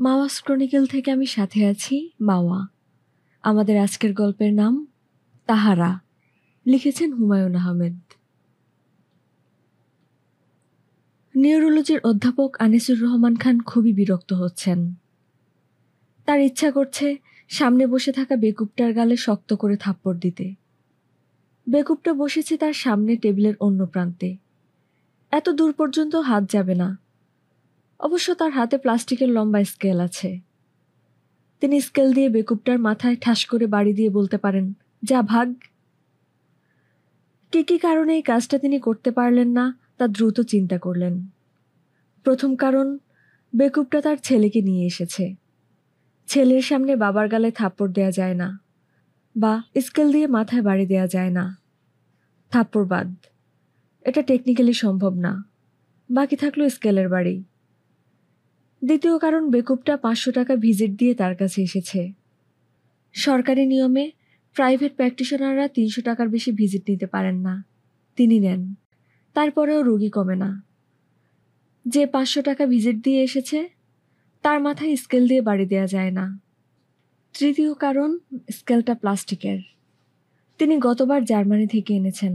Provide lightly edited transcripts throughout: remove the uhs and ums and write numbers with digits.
মাওয়াস chronicle থেকে আমি সাথে আছি মাওয়া। আমাদের আজকের গল্পের নাম তাহারা। লিখেছেন হুমায়ুন আহমেদ। নিউরোলজির অধ্যাপক আনিসুর রহমান খান খুবই বিরক্ত হচ্ছেন। তার ইচ্ছা করছে সামনে বসে থাকা বেকুবটার গালে শক্ত করে থাপ্পড় দিতে। বেকুবটা বসেছে তার সামনে টেবিলের অন্য প্রান্তে। এত দূর পর্যন্ত হাত যাবে না। অবশ্য তার হাতে প্লাস্টিকের লম্বা স্কেল আছে। তিনি স্কেল দিয়ে বেকুবটার মাথায় ঠাস করে বাড়ি দিয়ে বলতে পারেন, যা ভাগ। কি কারণে এই কাজটা তিনি করতে পারলেন না তা দ্রুত চিন্তা করলেন। প্রথম কারণ, বেকুবটা তার ছেলেকে নিয়ে এসেছে। ছেলের সামনে বাবার গালে থাপ্পড় দেয়া যায় না, বা স্কেল দিয়ে মাথায় বাড়ি দেয়া যায় না। থাপ্পড় বাদ, এটা টেকনিক্যালি সম্ভব না। বাকি থাকলো স্কেলের বাড়ি। দ্বিতীয় কারণ, বেকুবটা 500 টাকা ভিজিট দিয়ে তার কাছে এসেছে। সরকারি নিয়মে প্রাইভেট প্র্যাকটিশনাররা 300 টাকার বেশি ভিজিট নিতে পারেন না। তিনি নেন, তারপরেও রোগী কমে না। যে 500 টাকা ভিজিট দিয়ে এসেছে তার মাথায় স্কেল দিয়ে বাড়ি দেওয়া যায় না। তৃতীয় কারণ, স্কেলটা প্লাস্টিকের। তিনি গতবার জার্মানি থেকে এনেছেন।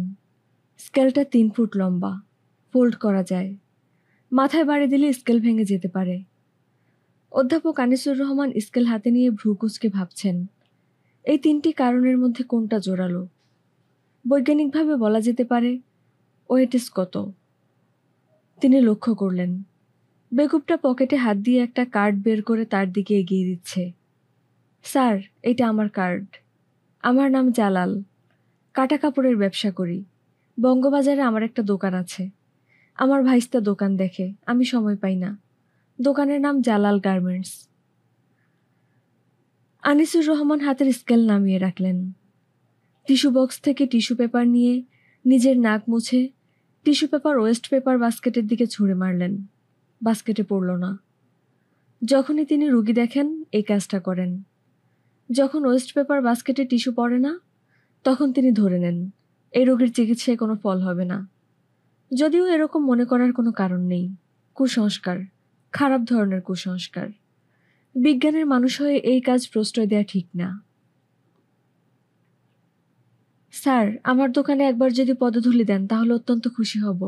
স্কেলটা 3 ফুট লম্বা, ফোল্ড করা যায়। মাথায় বাড়ি দিলে স্কেল ভেঙে যেতে পারে। অধ্যাপক আনিসুর রহমান স্কেল হাতে নিয়ে ভ্রু কুঁচকে ভাবছেন, এই 3টি কারণের মধ্যে কোনটা জোরালো। বৈজ্ঞানিকভাবে বলা যেতে পারে ওয়েটিস কত। তিনি লক্ষ্য করলেন বেকুবটা পকেটে হাত দিয়ে একটা কার্ড বের করে তার দিকে এগিয়ে দিচ্ছে। স্যার, এটা আমার কার্ড। আমার নাম জালাল, কাটা কাপড়ের ব্যবসা করি। বঙ্গবাজারে আমার একটা দোকান আছে। আমার ভাইস্তা দোকান দেখে, আমি সময় পাই না। দোকানের নাম জালাল গার্মেন্টস। আনিসুর রহমান হাতের স্কেল নামিয়ে রাখলেন। টিস্যু বক্স থেকে টিস্যু পেপার নিয়ে নিজের নাক মুছে টিস্যু পেপার ওয়েস্ট পেপার বাস্কেটের দিকে ছুঁড়ে মারলেন। বাস্কেটে পড়ল না। যখনই তিনি রুগী দেখেন এই কাজটা করেন। যখন ওয়েস্ট পেপার বাস্কেটে টিস্যু পড়ে না, তখন তিনি ধরে নেন এই রোগীর চিকিৎসায় কোনো ফল হবে না। যদিও এরকম মনে করার কোনো কারণ নেই। কুসংস্কার, খারাপ ধরনের কুসংস্কার। বিজ্ঞানের মানুষ হয়ে এই কাজ প্রশ্রয় দেয়া ঠিক না। স্যার, আমার দোকানে একবার যদি পদধূলি দেন তাহলে অত্যন্ত খুশি হব।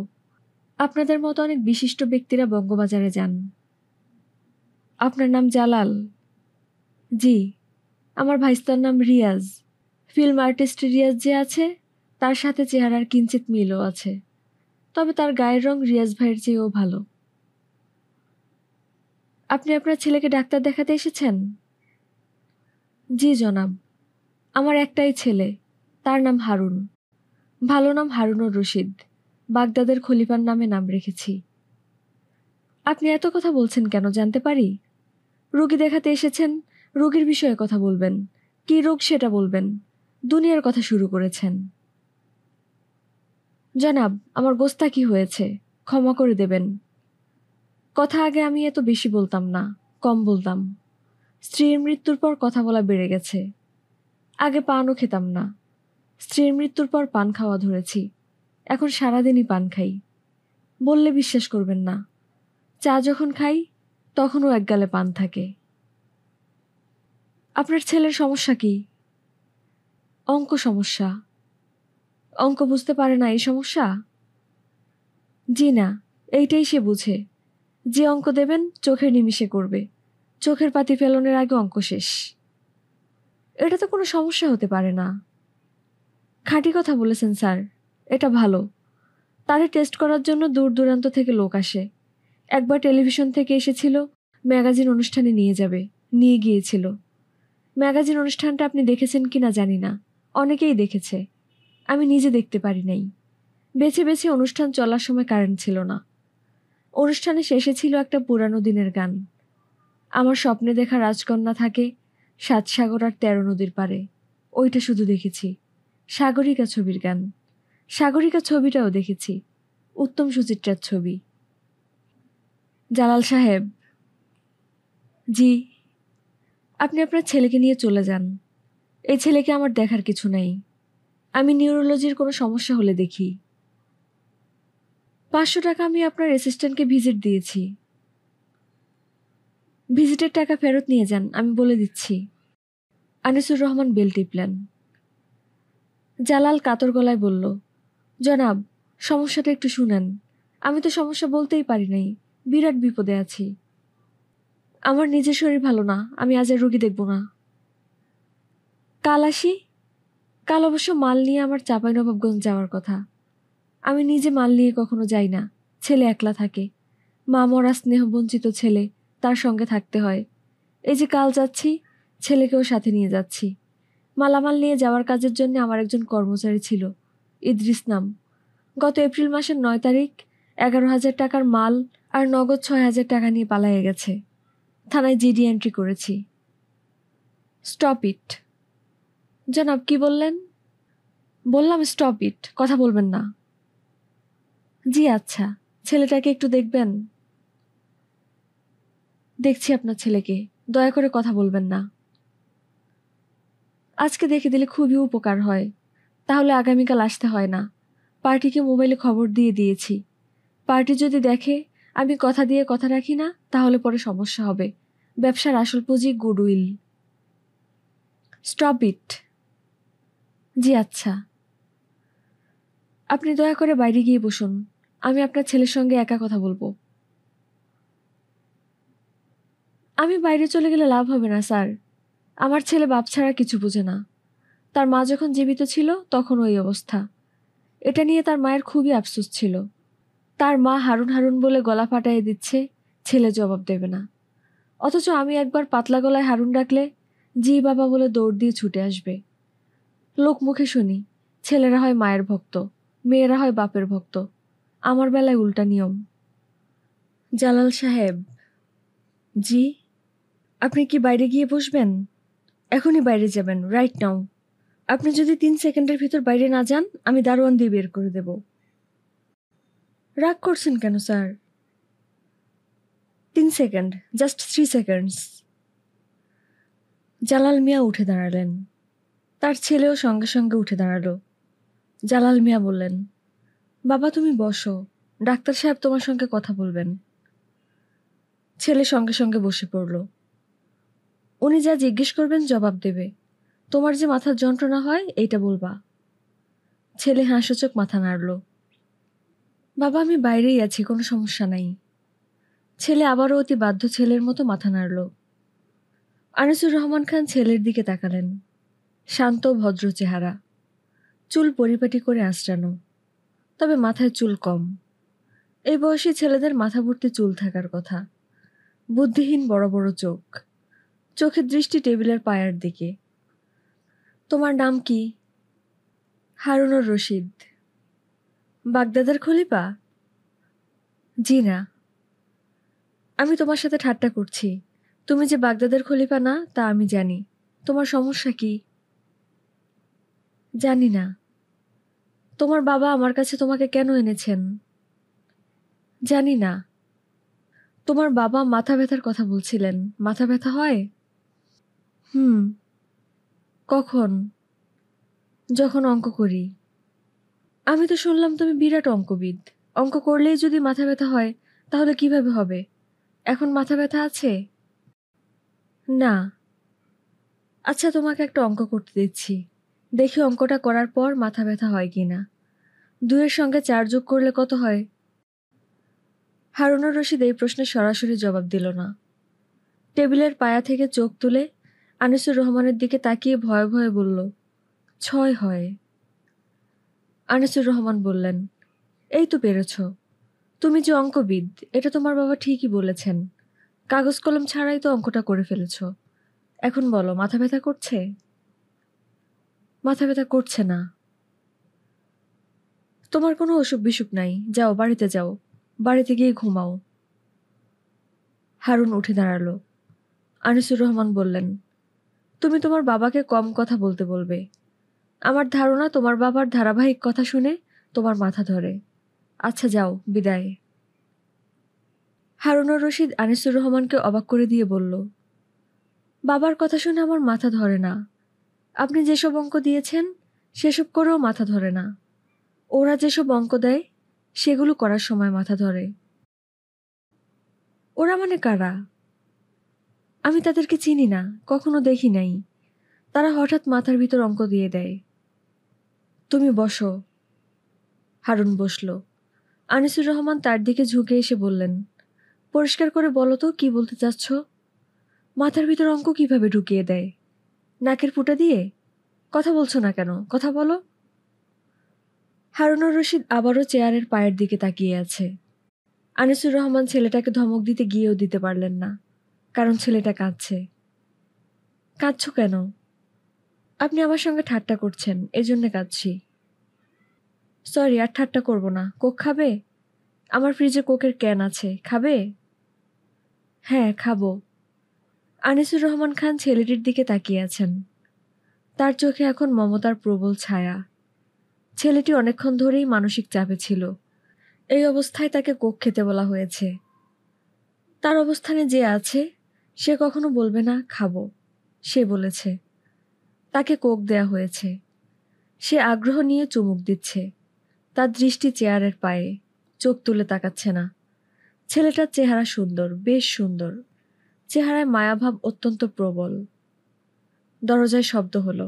আপনাদের মতো অনেক বিশিষ্ট ব্যক্তিরা বঙ্গবাজারে যান। আপনার নাম জালাল? জি। আমার ভাইস্তার নাম রিয়াজ। ফিল্ম আর্টিস্ট রিয়াজ যে আছে তার সাথে চেহারার কিঞ্চিত মিলও আছে, তবে তার গায়ের রং রিয়াজ ভাইয়ের চেয়েও ভালো। আপনি আপনার ছেলেকে ডাক্তার দেখাতে এসেছেন? জি জনাব, আমার একটাই ছেলে, তার নাম হারুন। ভালো নাম হারুনুর রশিদ। বাগদাদের খলিফার নামে নাম রেখেছি। আপনি এত কথা বলছেন কেন জানতে পারি? রোগী দেখাতে এসেছেন, রোগীর বিষয়ে কথা বলবেন। কি রোগ সেটা বলবেন। দুনিয়ার কথা শুরু করেছেন। জনাব, আমার গোস্তাকি হয়েছে, ক্ষমা করে দেবেন। কথা আগে আমি এত বেশি বলতাম না, কম বলতাম। স্ত্রীর মৃত্যুর পর কথা বলা বেড়ে গেছে। আগে পানও খেতাম না। স্ত্রীর মৃত্যুর পর পান খাওয়া ধরেছি। এখন সারাদিনই পান খাই। বললে বিশ্বাস করবেন না। চা যখন খাই তখনও এক গালে পান থাকে। আপনার ছেলের সমস্যা কি? অঙ্ক সমস্যা। অঙ্ক বুঝতে পারে না এই সমস্যা? জি না, এইটাই সে বুঝে। যে অঙ্ক দেবেন চোখের নিমিষে করবে। চোখের পাতি ফেলনের আগে অঙ্ক শেষ। এটা তো কোনো সমস্যা হতে পারে না। খাঁটি কথা বলেছেন স্যার, এটা ভালো। তারে টেস্ট করার জন্য দূর দূরান্ত থেকে লোক আসে। একবার টেলিভিশন থেকে এসেছিল, ম্যাগাজিন অনুষ্ঠানে নিয়ে যাবে, নিয়ে গিয়েছিল। ম্যাগাজিন অনুষ্ঠানটা আপনি দেখেছেন কিনা জানি না, অনেকেই দেখেছে। আমি নিজে দেখতে পারি নাই। বেছে বেছে অনুষ্ঠান চলার সময় কারেন্ট ছিল না। অনুষ্ঠানে শেষে ছিল একটা পুরানো দিনের গান। আমার স্বপ্নে দেখা রাজকন্যা থাকে 7 সাগর আর 13 নদীর পারে। ওইটা শুধু দেখেছি। সাগরিকা ছবির গান। সাগরিকা ছবিটাও দেখেছি, উত্তম সুচিত্রার ছবি। জালাল সাহেব। জি। আপনি আপনার ছেলেকে নিয়ে চলে যান। এই ছেলেকে আমার দেখার কিছু নাই। আমি নিউরোলজির কোনো সমস্যা হলে দেখি। 500 টাকা আমি আপনার অ্যাসিস্ট্যান্টকে ভিজিট দিয়েছি। ভিজিটের টাকা ফেরত নিয়ে যান, আমি বলে দিচ্ছি। আনিসুর রহমান বেল টিপলেন। জালাল কাতর গলায় বলল, জনাব, সমস্যাটা একটু শুনেন। আমি তো সমস্যা বলতেই পারি নাই, বিরাট বিপদে আছি। আমার নিজের শরীর ভালো না, আমি আজ আর রুগী দেখব না। কাল আসি? কাল অবশ্য মাল নিয়ে আমার চাঁপাইনবাবগঞ্জ যাওয়ার কথা। আমি নিজে মাল নিয়ে কখনো যাই না, ছেলে একলা থাকে। মা মরা স্নেহবঞ্চিত ছেলে, তার সঙ্গে থাকতে হয়। এই যে কাল যাচ্ছি, ছেলেকেও সাথে নিয়ে যাচ্ছি। মালামাল নিয়ে যাওয়ার কাজের জন্য আমার একজন কর্মচারী ছিল, ইদ্রিস নাম। গত এপ্রিল মাসের 9 তারিখ 11,000 টাকার মাল আর নগদ 6,000 টাকা নিয়ে পালিয়ে গেছে। থানায় জিডি এন্ট্রি করেছি। Stop it. জনাব, কি বললেন? বললাম স্টপ ইট, কথা বলবেন না। জি আচ্ছা, ছেলেটাকে একটু দেখবেন? দেখছি আপনার ছেলেকে, দয়া করে কথা বলবেন না। আজকে দেখে দিলে খুবই উপকার হয়, তাহলে আগামীকাল আসতে হয় না। পার্টিকে মোবাইলে খবর দিয়ে দিয়েছি। পার্টি যদি দেখে আমি কথা দিয়ে কথা রাখি না, তাহলে পরে সমস্যা হবে। ব্যবসার আসল পুঁজি গুডউইল। Stop it. জি আচ্ছা। আপনি দয়া করে বাইরে গিয়ে বসুন, আমি আপনার ছেলের সঙ্গে একা কথা বলবো। আমি বাইরে চলে গেলে লাভ হবে না স্যার। আমার ছেলে বাপ ছাড়া কিছু বোঝে না। তার মা যখন জীবিত ছিল তখন ওই অবস্থা। এটা নিয়ে তার মায়ের খুবই আফসোস ছিল। তার মা হারুন হারুন বলে গলা ফাটাইয়ে দিচ্ছে, ছেলে জবাব দেবে না। অথচ আমি একবার পাতলা গলায় হারুন ডাকলে জি বাবা বলে দৌড় দিয়ে ছুটে আসবে। লোক মুখে শুনি, ছেলেরা হয় মায়ের ভক্ত, মেয়েরা হয় বাপের ভক্ত। আমার বেলায় উল্টা নিয়ম। জালাল সাহেব। জি? আপনি কি বাইরে গিয়ে বসবেন? এখনই বাইরে যাবেন, রাইট নাও। আপনি যদি 3 সেকেন্ডের ভিতর বাইরে না যান, আমি দারোয়ান দিয়ে বের করে দেব। রাগ করছেন কেন sir? 3 second, just 3 seconds. Jalal Mia উঠে দাঁড়ালেন। তার ছেলেও সঙ্গে সঙ্গে উঠে দাঁড়ালো। জালাল মিয়া বললেন, বাবা তুমি বসো, ডাক্তার সাহেব তোমার সঙ্গে কথা বলবেন। ছেলে সঙ্গে সঙ্গে বসে পড়ল। উনি যা জিজ্ঞেস করবেন জবাব দেবে। তোমার যে মাথার যন্ত্রণা হয় এইটা বলবা। ছেলে হাসিচোখ মাথা নাড়ল। বাবা আমি বাইরেই আছি, কোনো সমস্যা নাই। ছেলে আবারও অতি বাধ্য ছেলের মতো মাথা নাড়ল। আনিসুর রহমান খান ছেলের দিকে তাকালেন। শান্ত ভদ্র চেহারা, চুল পরিপাটি করে আঁচড়ানো, তবে মাথায় চুল কম। এই বয়সী ছেলেদের মাথা ভর্তি চুল থাকার কথা। বুদ্ধিহীন বড় বড় চোখ, চোখের দৃষ্টি টেবিলের পায়ার দিকে। তোমার নাম কি? হারুনুর রশিদ। বাগদাদের খলিফা? জি না। আমি তোমার সাথে ঠাট্টা করছি। তুমি যে বাগদাদের খলিফা না তা আমি জানি। তোমার সমস্যা কি? জানি না। তোমার বাবা আমার কাছে তোমাকে কেন এনেছেন? জানি না। তোমার বাবা মাথা ব্যথার কথা বলছিলেন, মাথা ব্যথা হয়? হুম। কখন? যখন অঙ্ক করি। আমি তো শুনলাম তুমি বিরাট অঙ্কবিদ। অঙ্ক করলেই যদি মাথা ব্যথা হয় তাহলে কিভাবে হবে? এখন মাথা ব্যথা আছে? না। আচ্ছা তোমাকে একটা অঙ্ক করতে দিচ্ছি, দেখি অঙ্কটা করার পর মাথা ব্যথা হয় কিনা। 2-এর সঙ্গে 4 যোগ করলে কত হয়? হারুনুর রশিদ এই প্রশ্নের সরাসরি জবাব দিল না। টেবিলের পায়া থেকে চোখ তুলে আনিসুর রহমানের দিকে তাকিয়ে ভয়ে ভয়ে বলল, 6 হয়। আনিসুর রহমান বললেন, এই তো পেরেছ। তুমি যে অঙ্কবিদ এটা তোমার বাবা ঠিকই বলেছেন। কাগজ কলম ছাড়াই তো অঙ্কটা করে ফেলেছ। এখন বলো, মাথা ব্যথা করছে? মাথা ব্যথা করছে না। তোমার কোনো অসুখ বিসুখ নাই, যাও বাড়িতে যাও, বাড়িতে গিয়ে ঘুমাও। হারুন উঠে দাঁড়ালো। আনিসুর রহমান বললেন, তুমি তোমার বাবাকে কম কথা বলতে বলবে। আমার ধারণা তোমার বাবার ধারাবাহিক কথা শুনে তোমার মাথা ধরে। আচ্ছা যাও, বিদায়। হারুনুর রশিদ আনিসুর রহমানকে অবাক করে দিয়ে বলল, বাবার কথা শুনে আমার মাথা ধরে না। আপনি যেসব অঙ্ক দিয়েছেন সেসব করেও মাথা ধরে না। ওরা যেসব অঙ্ক দেয় সেগুলো করার সময় মাথা ধরে। ওরা মানে কারা? আমি তাদেরকে চিনি না, কখনো দেখি নাই। তারা হঠাৎ মাথার ভিতর অঙ্ক দিয়ে দেয়। তুমি বসো। হারুন বসল। আনিসুর রহমান তার দিকে ঝুঁকে এসে বললেন, পরিষ্কার করে বলো তো কি বলতে চাচ্ছ? মাথার ভিতর অঙ্ক কিভাবে ঢুকিয়ে দেয়? নাকের ফুটা দিয়ে? কথা বলছো না কেন? কথা বলো। হারুনুর রশিদ আবারও চেয়ারের পায়ের দিকে তাকিয়ে আছে। আনিসুর রহমান ছেলেটাকে ধমক দিতে গিয়েও দিতে পারলেন না, কারণ ছেলেটা কাঁদছে। কাঁদছো কেন? আপনি আমার সঙ্গে ঠাট্টা করছেন, এজন্য কাঁদছি। সরি, আর ঠাট্টা করব না। কোক খাবে? আমার ফ্রিজে কোকের ক্যান আছে, খাবে? হ্যাঁ, খাবো। আনিসুর রহমান খান ছেলেটির দিকে তাকিয়ে আছেন। তার চোখে এখন মমতার প্রবল ছায়া। ছেলেটি অনেকক্ষণ ধরেই মানসিক চাপে ছিল। এই অবস্থায় তাকে কোক খেতে বলা হয়েছে। তার অবস্থানে যে আছে সে কখনো বলবে না খাবো। সে বলেছে। তাকে কোক দেয়া হয়েছে। সে আগ্রহ নিয়ে চুমুক দিচ্ছে। তার দৃষ্টি চেয়ারের পায়ে, চোখ তুলে তাকাচ্ছে না। ছেলেটার চেহারা সুন্দর, বেশ সুন্দর। চেহারায় মায়াভাব অত্যন্ত প্রবল। দরজায় শব্দ হলো।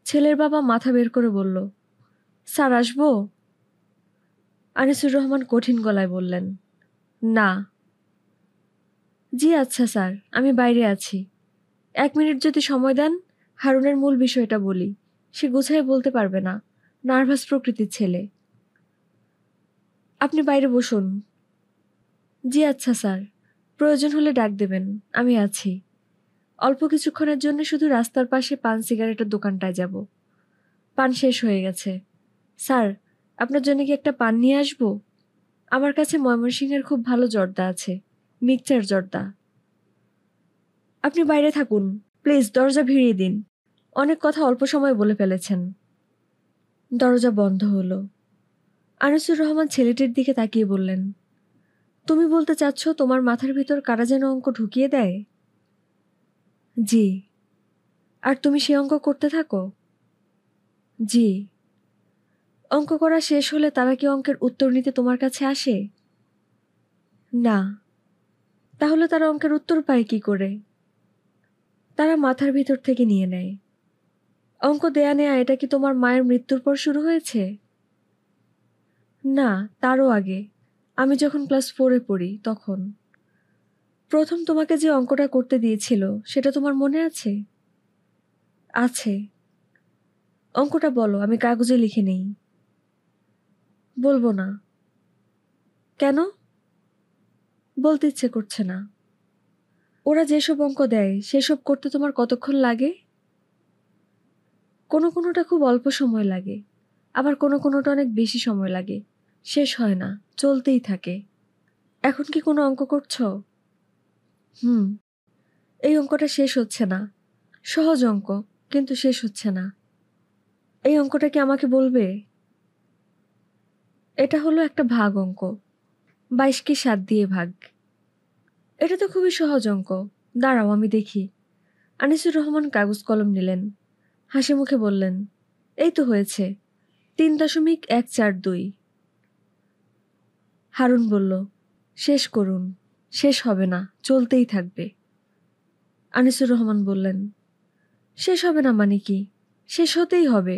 ছেলের বাবা মাথা বের করে বলল, স্যার আসবো? আনিসুর রহমান কঠিন গলায় বললেন, না। জি আচ্ছা স্যার, আমি বাইরে আছি। 1 মিনিট যদি সময় দেন, হারুনের মূল বিষয়টা বলি। সে গুছায় বলতে পারবে না, নার্ভাস প্রকৃতির ছেলে। আপনি বাইরে বসুন। জি আচ্ছা স্যার, প্রয়োজন হলে ডাক দেবেন, আমি আছি। অল্প কিছুক্ষণের জন্য শুধু রাস্তার পাশে পান সিগারেটের দোকানটায় যাব। পান শেষ হয়ে গেছে। স্যার, আপনার জন্য কি একটা পান নিয়ে আসবো? আমার কাছে ময়মনসিংহের খুব ভালো জর্দা আছে, মিক্সচার জর্দা। আপনি বাইরে থাকুন, প্লিজ দরজা ভিড়িয়ে দিন। অনেক কথা অল্প সময় বলে ফেলেছেন। দরজা বন্ধ হলো। আনিসুর রহমান ছেলেটির দিকে তাকিয়ে বললেন, তুমি বলতে চাচ্ছ তোমার মাথার ভিতর কারা যেন অঙ্ক ঢুকিয়ে দেয়? জি। আর তুমি সে অঙ্ক করতে থাকো? জি। অঙ্ক করা শেষ হলে তারা কি অঙ্কের উত্তর নিতে তোমার কাছে আসে? না। তাহলে তারা অঙ্কের উত্তর পায় কি করে? তারা মাথার ভিতর থেকে নিয়ে নেয়। অঙ্ক দেয়া নেয়া এটা কি তোমার মায়ের মৃত্যুর পর শুরু হয়েছে? না, তারও আগে। আমি যখন ক্লাস 4-এ পড়ি তখন। প্রথম তোমাকে যে অঙ্কটা করতে দিয়েছিল সেটা তোমার মনে আছে? আছে। অঙ্কটা বলো, আমি কাগজে লিখে নেই। বলবো না। কেন? বলতে ইচ্ছে করছে না। ওরা যেসব অঙ্ক দেয় সেসব করতে তোমার কতক্ষণ লাগে? কোনোটা খুব অল্প সময় লাগে, আবার কোনোটা অনেক বেশি সময় লাগে। শেষ হয় না, চলতেই থাকে। এখন কি কোনো অঙ্ক করছো? হুম। এই অঙ্কটা শেষ হচ্ছে না। সহজ অঙ্ক, কিন্তু শেষ হচ্ছে না। এই অঙ্কটা কি আমাকে বলবে? এটা হলো একটা ভাগ অঙ্ক। 22কে 7 দিয়ে ভাগ। এটা তো খুবই সহজ অঙ্ক। দাঁড়াও আমি দেখি। আনিসুর রহমান কাগজ কলম নিলেন। হাসি মুখে বললেন, এই তো হয়েছে। 3.142। হারুন বলল, শেষ করুন। শেষ হবে না, চলতেই থাকবে। আনিসুর রহমান বললেন, শেষ হবে না মানে কি? শেষ হতেই হবে।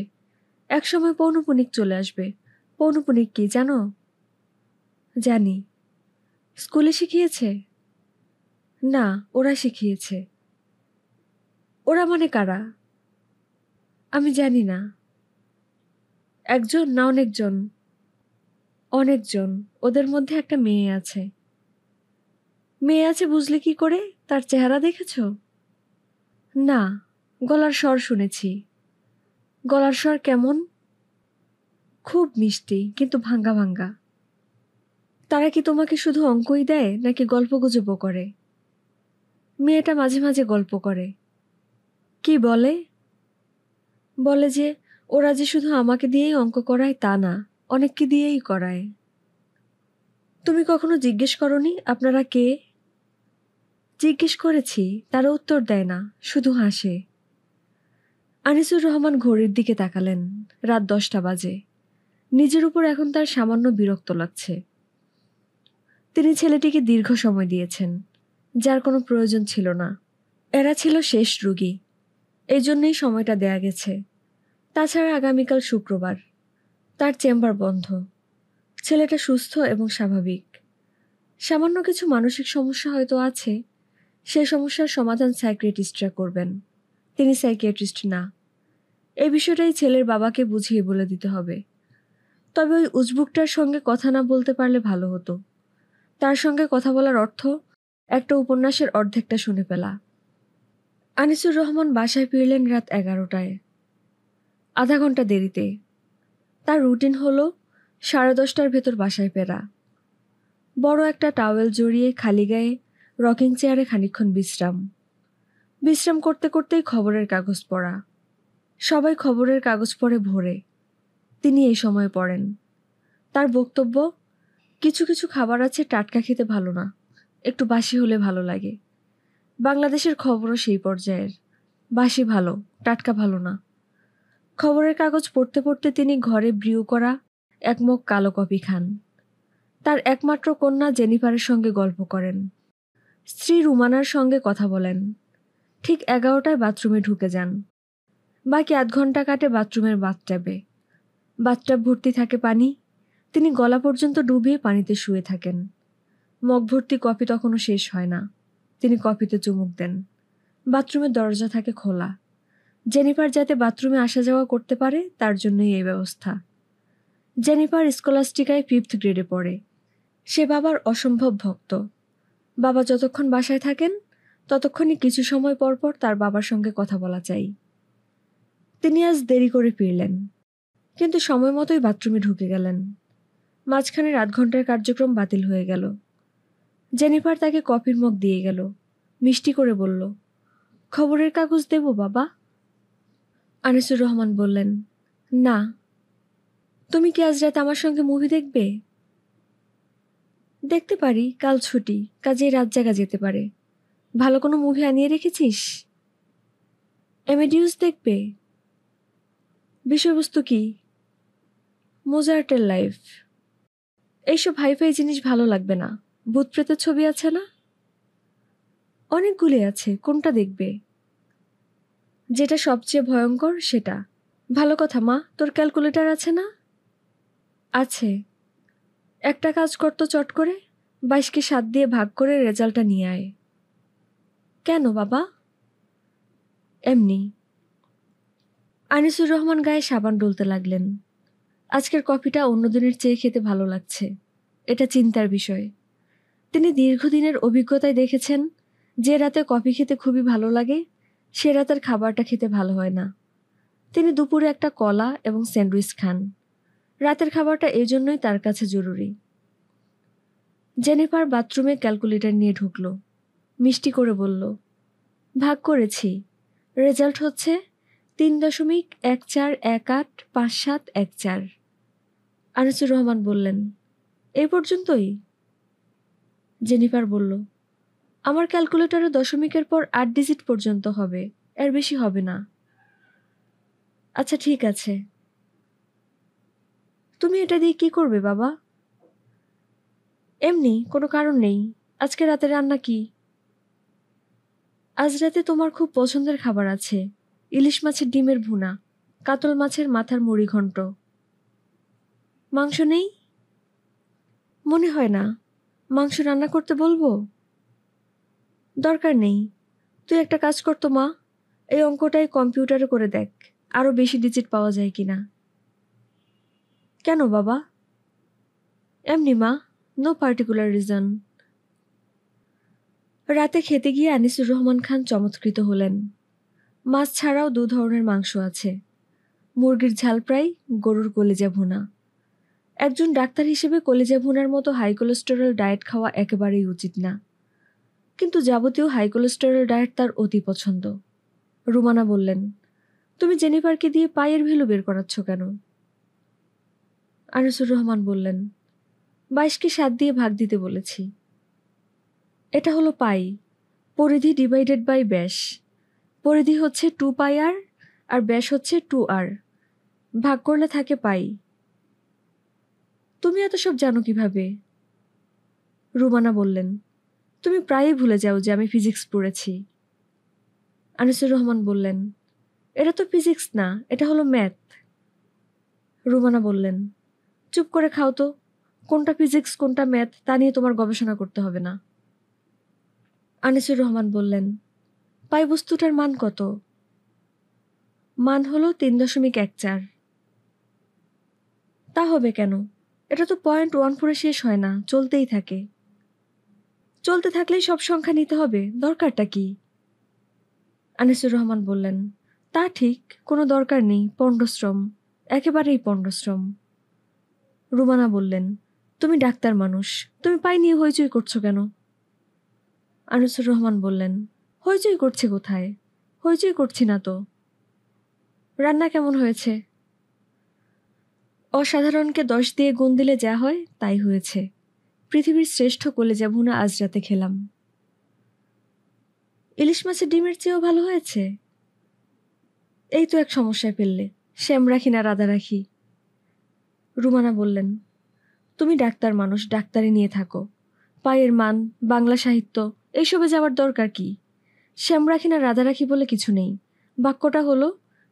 একসময় পৌনপুনিক চলে আসবে। পৌনপুনিক কি জানো? জানি। স্কুলে শিখিয়েছে? না, ওরা শিখিয়েছে। ওরা মানে কারা? আমি জানি না। একজন না অনেকজন? অনেকজন। ওদের মধ্যে একটা মেয়ে আছে। মেয়ে আছে বুঝলে কি করে? তার চেহারা দেখেছ? না, গলার স্বর শুনেছি। গলার স্বর কেমন? খুব মিষ্টি, কিন্তু ভাঙ্গা ভাঙ্গা। তারা কি তোমাকে শুধু অঙ্কই দেয় নাকি গল্পগুজবও করে? মেয়েটা মাঝে মাঝে গল্প করে। কি বলে? বলে যে ওরা যে শুধু আমাকে দিয়েই অঙ্ক করায় তা না, অনেককে দিয়েই করায়। তুমি কখনো জিজ্ঞেস করনি আপনারা কে? জিজ্ঞেস করেছি, তারা উত্তর দেয় না, শুধু হাসে। আনিসুর রহমান ঘড়ির দিকে তাকালেন। রাত 10টা বাজে। নিজের উপর এখন তার সামান্য বিরক্ত লাগছে। তিনি ছেলেটিকে দীর্ঘ সময় দিয়েছেন। যার কোনো প্রয়োজন ছিল না। এরা ছিল শেষ রোগী, এই জন্যই সময়টা দেয়া গেছে। তাছাড়া আগামীকাল শুক্রবার, তার চেম্বার বন্ধ। ছেলেটা সুস্থ এবং স্বাভাবিক। সামান্য কিছু মানসিক সমস্যা হয়তো আছে, সে সমস্যার সমাধান সাইকিয়াট্রিস্টরা করবেন। তিনি সাইকিয়াট্রিস্ট না। এই বিষয়টাই ছেলের বাবাকে বুঝিয়ে বলে দিতে হবে। তবে ওই উজবুকটার সঙ্গে কথা না বলতে পারলে ভালো হতো। তার সঙ্গে কথা বলার অর্থ একটা উপন্যাসের অর্ধেকটা শুনে ফেলা। আনিসুর রহমান বাসায় ফিরলেন রাত 11টায়, আধা ঘন্টা দেরিতে। তার রুটিন হলো 10:30টার ভেতর বাসায় ফেরা। বড় একটা টাওয়েল জড়িয়ে খালি গায়ে রকিং চেয়ারে খানিকক্ষণ বিশ্রাম করতে করতেই খবরের কাগজ পড়া। সবাই খবরের কাগজ পড়ে ভোরে, তিনি এই সময় পড়েন। তার বক্তব্য, কিছু কিছু খাবার আছে টাটকা খেতে ভালো না, একটু বাসি হলে ভালো লাগে। বাংলাদেশের খবরও সেই পর্যায়ের, বাসি ভালো, টাটকা ভালো না। খবরের কাগজ পড়তে পড়তে তিনি ঘরে ব্রিউ করা এক মগ কালো কফি খান। তার একমাত্র কন্যা জেনিফারের সঙ্গে গল্প করেন। স্ত্রী রুমানার সঙ্গে কথা বলেন। ঠিক 11টায় বাথরুমে ঢুকে যান। বাকি আধ ঘন্টা কাটে বাথরুমের বাথটাবে। বাথটাব ভর্তি থাকে পানি। তিনি গলা পর্যন্ত ডুবিয়ে পানিতে শুয়ে থাকেন। মগ ভর্তি কফি তখনও শেষ হয় না। তিনি কফিতে চুমুক দেন। বাথরুমের দরজা থাকে খোলা। জেনিফার যাতে বাথরুমে আসা যাওয়া করতে পারে, তার জন্যই এই ব্যবস্থা। জেনিফার স্কলাস্টিকায় 5th গ্রেডে পড়ে। সে বাবার অসম্ভব ভক্ত। বাবা যতক্ষণ বাসায় থাকেন, ততক্ষণই কিছু সময় পর পর তার বাবার সঙ্গে কথা বলা চাই। তিনি আজ দেরি করে ফিরলেন, কিন্তু সময় মতোই বাথরুমে ঢুকে গেলেন। মাঝখানের আধ ঘন্টার কার্যক্রম বাতিল হয়ে গেল। জেনিফার তাকে কফির মগ দিয়ে গেল, মিষ্টি করে বলল, খবরের কাগজ দেব বাবা? আনিসুর রহমান বললেন, না। তুমি কি আজ রাত আমার সঙ্গে মুভি দেখবে? দেখতে পারি, কাল ছুটি, কাজেই রাত জাগা যেতে পারে। ভালো কোনো মুভি আনিয়ে রেখেছিস? এমেডিউস দেখবে? বিষয়বস্তু কি? মোজার্টের লাইফ। এইসব হাইফাই জিনিস ভালো লাগবে না। ভূত প্রেতের ছবি আছে না? অনেকগুলি আছে, কোনটা দেখবে? যেটা সবচেয়ে ভয়ঙ্কর সেটা। ভালো কথা মা, তোর ক্যালকুলেটর আছে না? আছে। একটা কাজ করতো চট করে, 22কে 7 দিয়ে ভাগ করে রেজাল্টটা নিয়ে আয়। কেন বাবা? এমনি। আনিসুর রহমান গায়ে সাবান ডলতে লাগলেন। আজকের কফিটা অন্যদিনের চেয়ে খেতে ভালো লাগছে, এটা চিন্তার বিষয়। তিনি দীর্ঘদিনের অভিজ্ঞতায় দেখেছেন, যে রাতে কফি খেতে খুবই ভালো লাগে, সে রাতের খাবারটা খেতে ভালো হয় না। তিনি দুপুরে একটা কলা এবং স্যান্ডউইচ খান। রাতের খাবারটা এই জন্যই তার কাছে জরুরি। জেনিফার বাথরুমে ক্যালকুলেটর নিয়ে ঢুকল, মিষ্টি করে বলল, ভাগ করেছি, রেজাল্ট হচ্ছে 3.14185714। আনিসুর রহমান বললেন, এই পর্যন্তই? জেনিফার বলল, আমার ক্যালকুলেটরে দশমিকের পর 8 ডিজিট পর্যন্ত হবে, এর বেশি হবে না। আচ্ছা ঠিক আছে। তুমি এটা দিয়ে কি করবে বাবা? এমনি, কোনো কারণ নেই। আজকে রাতে রান্না কি? আজ রাতে তোমার খুব পছন্দের খাবার আছে, ইলিশ মাছের ডিমের ভুনা, কাতল মাছের মাথার মুড়ি ঘন্ট। মাংস নেই? মনে হয় না। মাংস রান্না করতে বলবো? দরকার নেই। তুই একটা কাজ করতো মা, এই অঙ্কটাই কম্পিউটারে করে দেখ, আরও বেশি ডিজিট পাওয়া যায় কিনা। কেন বাবা? এমনি মা, নো পার্টিকুলার রিজন। রাতে খেতে গিয়ে আনিসুর রহমান খান চমৎকৃত হলেন। মাছ ছাড়াও 2 ধরনের মাংস আছে, মুরগির ঝাল ফ্রাই, গরুর কলিজা ভুনা। একজন ডাক্তার হিসেবে কলিজা ভুনার মতো হাই কোলেস্টেরল ডায়েট খাওয়া একেবারেই উচিত না, কিন্তু যাবতীয় হাই কোলেস্টেরল ডায়েট তার অতি পছন্দ। রুমানা বললেন, তুমি জেনিফারকে দিয়ে পায়ের ভ্যালু বের করাচ্ছ কেন? আনিসুর রহমান বললেন, 22কে 7 দিয়ে ভাগ দিতে বলেছি। এটা হলো পাই, পরিধি ডিভাইডেড বাই ব্যাস। পরিধি হচ্ছে 2πr আর ব্যাস হচ্ছে 2r। ভাগ করলে থাকে পাই। তুমি এত সব জানো কিভাবে? রুমানা বললেন, তুমি প্রায়ই ভুলে যাও যে আমি ফিজিক্স পড়েছি। আনিসুর রহমান বললেন, এটা তো ফিজিক্স না, এটা হলো ম্যাথ। রুমানা বললেন, চুপ করে খাও তো, কোনটা ফিজিক্স কোনটা ম্যাথ তা নিয়ে তোমার গবেষণা করতে হবে না। আনিসুর রহমান বললেন, পাই বস্তুটার মান কত? মান হলো 3.14। তা হবে কেন? এটা তো 0.14 শেষ হয় না, চলতেই থাকে। চলতে থাকলেই সব সংখ্যা নিতে হবে, দরকারটা কি? আনিসুর রহমান বললেন, তা ঠিক, কোনো দরকার নেই, পণ্ডশ্রম, একেবারেই পণ্ডশ্রম। রুমানা বললেন, তুমি ডাক্তার মানুষ, তুমি পাই নিয়ে হইচই করছো কেন? আনিসুর রহমান বললেন, হইচই করছি কোথায়? হইচই করছি না তো। রান্না কেমন হয়েছে? অসাধারণকে 10 দিয়ে গুণ দিলে যা হয় তাই হয়েছে। পৃথিবীর শ্রেষ্ঠ কলেজা ভুনা আজ রাতে খেলাম। ইলিশ মাছের ডিমের চেয়েও ভালো হয়েছে? এই তো এক সমস্যায় ফেললে, শ্যাম রাখি না রাধা রাখি। রুমানা বললেন, তুমি ডাক্তার মানুষ, ডাক্তারি নিয়ে থাকো। পায়ের মান, বাংলা সাহিত্য এইসবে যাওয়ার দরকার কি? শ্যাম রাখি না রাধা রাখি বলে কিছু নেই, বাক্যটা হলো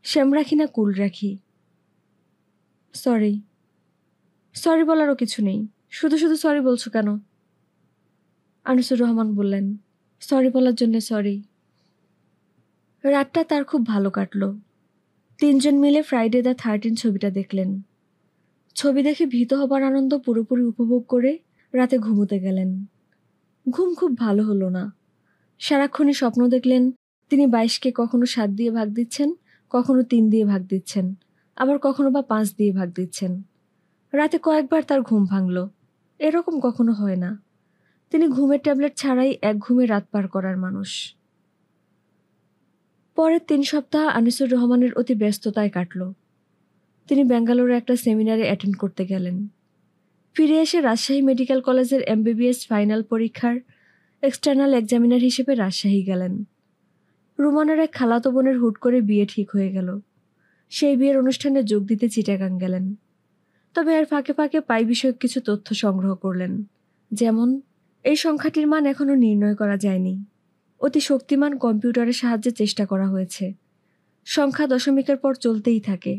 শ্যাম রাখি না কুল রাখি। সরি। সরি বলারও কিছু নেই, শুধু শুধু সরি বলছো কেন? আনিসুর রহমান বললেন, সরি বলার জন্য সরি। রাতটা তার খুব ভালো কাটল। 3জন মিলে ফ্রাইডে দ্য 13 ছবিটা দেখলেন। ছবি দেখে ভীত হবার আনন্দ পুরোপুরি উপভোগ করে রাতে ঘুমোতে গেলেন। ঘুম খুব ভালো হলো না। সারাক্ষণই স্বপ্ন দেখলেন তিনি 22কে কখনো 7 দিয়ে ভাগ দিচ্ছেন, কখনো 3 দিয়ে ভাগ দিচ্ছেন, আবার কখনো বা 5 দিয়ে ভাগ দিচ্ছেন। রাতে কয়েকবার তার ঘুম ভাঙল। এরকম কখনো হয় না। তিনি ঘুমের ট্যাবলেট ছাড়াই এক ঘুমে রাত পার করার মানুষ। পরের 3 সপ্তাহ আনিসুর রহমানের অতি ব্যস্ততায় কাটল। তিনি ব্যাঙ্গালোরে একটা সেমিনারে অ্যাটেন্ড করতে গেলেন। ফিরে এসে রাজশাহী মেডিকেল কলেজের MBBS ফাইনাল পরীক্ষার এক্সটার্নাল এক্সামিনার হিসেবে রাজশাহী গেলেন। রুমানার এক খালাতো বোনের হুট করে বিয়ে ঠিক হয়ে গেল। সেই বিয়ের অনুষ্ঠানে যোগ দিতে চিটাগাং গেলেন। তবে এর ফাঁকে ফাঁকে পাই বিষয়ক কিছু তথ্য সংগ্রহ করলেন। যেমন, এই সংখ্যাটির মান এখনও নির্ণয় করা যায়নি। অতি শক্তিমান কম্পিউটারের সাহায্যে চেষ্টা করা হয়েছে। সংখ্যা দশমিকের পর চলতেই থাকে,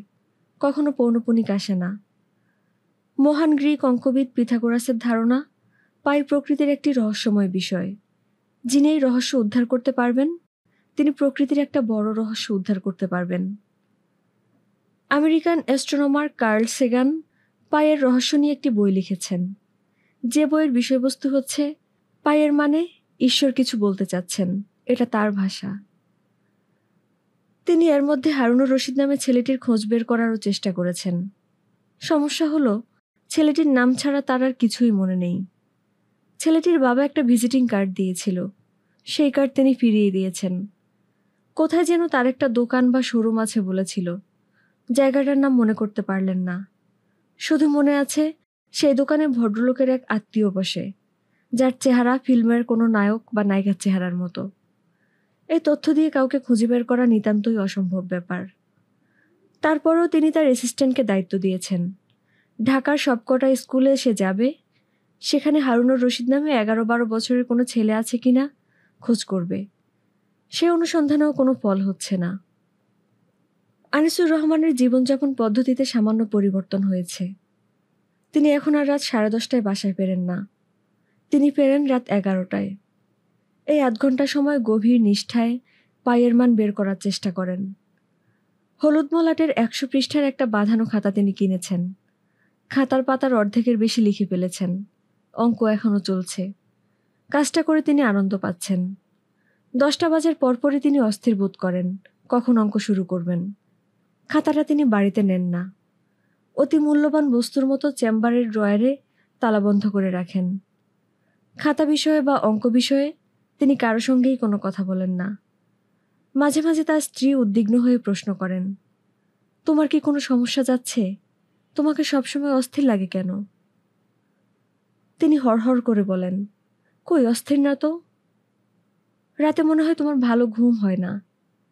কখনো পৌনপুনিক আসে না। মহান গ্রিক অঙ্কবিদ পিথাগোরাসের ধারণা, পাই প্রকৃতির একটি রহস্যময় বিষয়। যিনি এই রহস্য উদ্ধার করতে পারবেন, তিনি প্রকৃতির একটা বড় রহস্য উদ্ধার করতে পারবেন। আমেরিকান অ্যাস্ট্রোনমার কার্ল সেগান পাইয়ের রহস্য নিয়ে একটি বই লিখেছেন। যে বইয়ের বিষয়বস্তু হচ্ছে পাইয়ের মানে ঈশ্বর কিছু বলতে চাচ্ছেন, এটা তার ভাষা। তিনি এর মধ্যে হারুনুর রশিদ নামে ছেলেটির খোঁজ বের করারও চেষ্টা করেছেন। সমস্যা হলো, ছেলেটির নাম ছাড়া তার আর কিছুই মনে নেই। ছেলেটির বাবা একটা ভিজিটিং কার্ড দিয়েছিল, সেই কার্ড তিনি ফিরিয়ে দিয়েছেন। কোথায় যেন তার একটা দোকান বা শোরুম আছে বলেছিল, জায়গাটার নাম মনে করতে পারলেন না। শুধু মনে আছে সেই দোকানে ভদ্রলোকের এক আত্মীয় বসে, যার চেহারা ফিল্মের কোনো নায়ক বা নায়িকার চেহারার মতো। এই তথ্য দিয়ে কাউকে খুঁজে বের করা নিতান্তই অসম্ভব ব্যাপার। তারপরেও তিনি তার অ্যাসিস্ট্যান্টকে দায়িত্ব দিয়েছেন, ঢাকার সবকটা স্কুলে সে যাবে, সেখানে হারুনুর রশিদ নামে 11-12 বছরের কোনো ছেলে আছে কিনা খোঁজ করবে। সে অনুসন্ধানেও কোনো ফল হচ্ছে না। আনিসুর রহমানের জীবনযাপন পদ্ধতিতে সামান্য পরিবর্তন হয়েছে। তিনি এখন আর রাত 10:30টায় বাসায় ফেরেন না, তিনি ফেরেন রাত 11টায়। এই 8 ঘন্টা সময় গভীর নিষ্ঠায় পাইয়ের মান বের করার চেষ্টা করেন। হলুদ মলাটের 100 পৃষ্ঠার একটা বাঁধানো খাতা তিনি কিনেছেন। খাতার পাতার অর্ধেকের বেশি লিখে ফেলেছেন। অঙ্ক এখনো চলছে। কাজটা করে তিনি আনন্দ পাচ্ছেন। 10টা বাজার পরপরই তিনি অস্থির বোধ করেন কখন অঙ্ক শুরু করবেন। খাতাটা তিনি বাড়িতে নেন না, অতি মূল্যবান বস্তুর মতো চেম্বারের ড্রয়ারে তালাবন্ধ করে রাখেন। খাতা বিষয়ে বা অঙ্ক বিষয়ে তিনি কারো সঙ্গেই কোনো কথা বলেন না। মাঝে মাঝে তার স্ত্রী উদ্বিগ্ন হয়ে প্রশ্ন করেন, তোমার কি কোনো সমস্যা যাচ্ছে? তোমাকে সবসময় অস্থির লাগে কেন? তিনি হড়হড় করে বলেন, কই অস্থির না তো। রাতে মনে হয় তোমার ভালো ঘুম হয় না,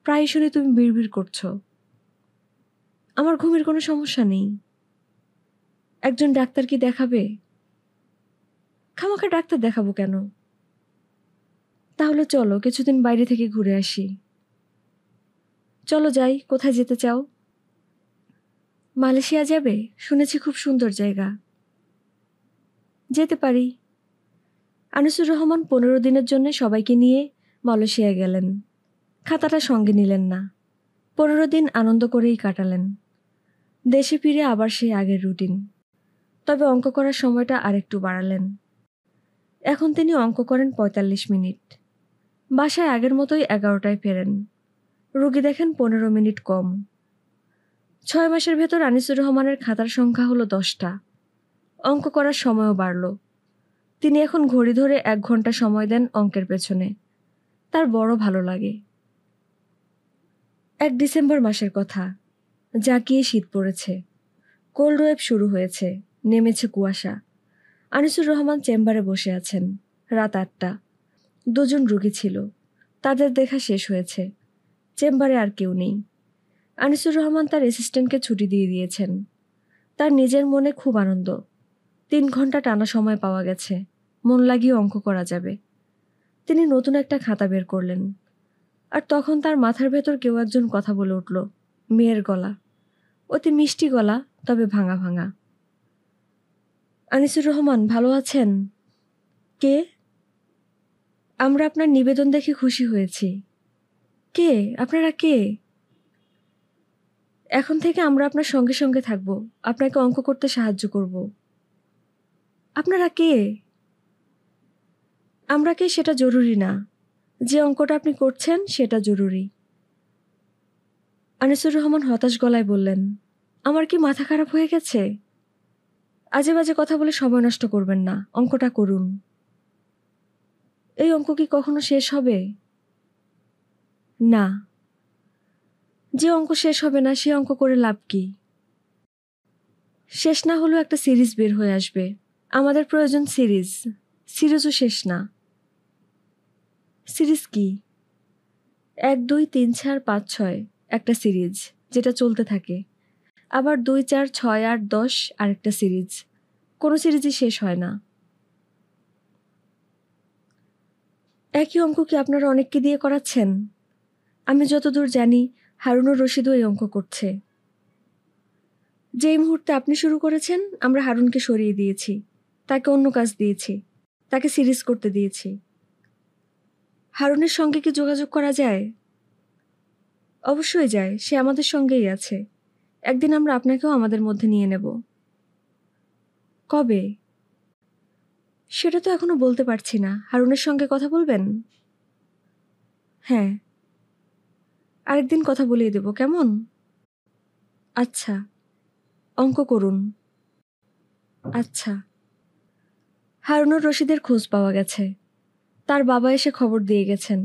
প্রায় শুনে তুমি বিড়বিড় করছো। আমার ঘুমের কোনো সমস্যা নেই। একজন ডাক্তার কি দেখাবে? খামাখা ডাক্তার দেখাবো কেন? তাহলে চলো কিছুদিন বাইরে থেকে ঘুরে আসি। চলো যাই, কোথায় যেতে চাও? মালয়েশিয়া যাবে? শুনেছি খুব সুন্দর জায়গা। যেতে পারি। আনিসুর রহমান 15 দিনের জন্য সবাইকে নিয়ে মালয়েশিয়া গেলেন। খাতাটা সঙ্গে নিলেন না। 15 দিন আনন্দ করেই কাটালেন। দেশে ফিরে আবার সেই আগের রুটিন। তবে অঙ্ক করার সময়টা আরেকটু বাড়ালেন। এখন তিনি অঙ্ক করেন 45 মিনিট। বাসায় আগের মতোই 11টায় ফেরেন। রুগী দেখেন 15 মিনিট কম। 6 মাসের ভেতর আনিসুর রহমানের খাতার সংখ্যা হলো 10টা। অঙ্ক করার সময়ও বাড়ল। তিনি এখন ঘড়ি ধরে 1 ঘন্টা সময় দেন অঙ্কের পেছনে। তার বড় ভালো লাগে। 1 ডিসেম্বর মাসের কথা। জাঁকিয়ে শীত পড়েছে। কোল্ড ওয়েভ শুরু হয়েছে। নেমেছে কুয়াশা। আনিসুর রহমান চেম্বারে বসে আছেন। রাত 8টা। 2 জন রুগী ছিল। তাদের দেখা শেষ হয়েছে। চেম্বারে আর কেউ নেই। আনিসুর রহমান তার অ্যাসিস্ট্যান্টকে ছুটি দিয়ে দিয়েছেন। তার নিজের মনে খুব আনন্দ। 3 ঘন্টা টানা সময় পাওয়া গেছে। মন লাগিয়ে অঙ্ক করা যাবে। তিনি নতুন একটা খাতা বের করলেন। আর তখন তার মাথার ভেতর কেউ একজন কথা বলে উঠল। মেয়ের গলা। অতি মিষ্টি গলা, তবে ভাঙা ভাঙা। আনিসুর রহমান, ভালো আছেন? কে? আমরা আপনার নিবেদন দেখে খুশি হয়েছি। কে? আপনারা কে? এখন থেকে আমরা আপনার সঙ্গে সঙ্গে থাকব। আপনাকে অঙ্ক করতে সাহায্য করব। আপনারা কে? আমরা কে সেটা জরুরি না। যে অঙ্কটা আপনি করছেন সেটা জরুরি। আনিসুর রহমান হতাশ গলায় বললেন, আমার কি মাথা খারাপ হয়ে গেছে? আজে বাজে কথা বলে সময় নষ্ট করবেন না, অঙ্কটা করুন। এই অঙ্ক কি কখনো শেষ হবে? না। যে অঙ্ক শেষ হবে না সে অঙ্ক করে লাভ কি? শেষ না হলেও একটা সিরিজ বের হয়ে আসবে। আমাদের প্রয়োজন সিরিজ। সিরিজও শেষ না। সিরিজ কি? 1, 2, 3, 4, 5, 6 একটা সিরিজ, যেটা চলতে থাকে। আবার 2, 4, 6, 8, 10 আরেকটা সিরিজ। কোনো সিরিজই শেষ হয় না। একই অঙ্ক কি আপনারা অনেককে দিয়ে করাচ্ছেন? আমি যতদূর জানি হারুনুর রশিদও এই অঙ্ক করছে। যেই মুহূর্তে আপনি শুরু করেছেন আমরা হারুনকে সরিয়ে দিয়েছি। তাকে অন্য কাজ দিয়েছি। তাকে সিরিজ করতে দিয়েছি। হারুনের সঙ্গে কি যোগাযোগ করা যায়? অবশ্যই যায়, সে আমাদের সঙ্গেই আছে। একদিন আমরা আপনাকেও আমাদের মধ্যে নিয়ে নেব। কবে? সেটা তো এখনো বলতে পারছি না। হারুনের সঙ্গে কথা বলবেন? হ্যাঁ। আরেকদিন কথা বলিয়ে দেব, কেমন? আচ্ছা। অঙ্ক করুন। আচ্ছা। হারুনুর রশিদের খোঁজ পাওয়া গেছে। তার বাবা এসে খবর দিয়ে গেছেন।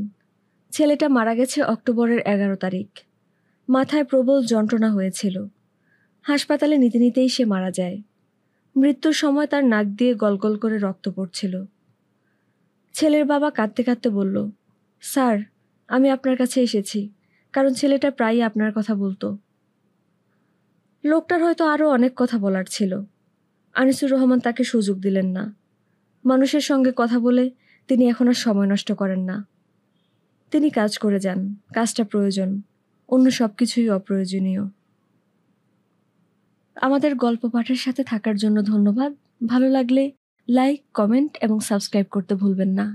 ছেলেটা মারা গেছে অক্টোবরের 11 তারিখ। মাথায় প্রবল যন্ত্রণা হয়েছিল। হাসপাতালে নিতে নিতেই সে মারা যায়। মৃত্যুর সময় তার নাক দিয়ে গলগল করে রক্ত পড়ছিল। ছেলের বাবা কাঁদতে কাঁদতে বলল, স্যার, আমি আপনার কাছে এসেছি কারণ ছেলেটা প্রায়ই আপনার কথা বলতো। লোকটার হয়তো আরও অনেক কথা বলার ছিল। আনিসুর রহমান তাকে সুযোগ দিলেন না। মানুষের সঙ্গে কথা বলে তিনি এখন আর সময় নষ্ট করেন না। তিনি কাজ করে যান। কাজটা প্রয়োজন। অন্য সব কিছুই অপ্রয়োজনীয়। আমাদের গল্প পাঠের সাথে থাকার জন্য ধন্যবাদ। ভালো লাগলে লাইক, কমেন্ট এবং সাবস্ক্রাইব করতে ভুলবেন না।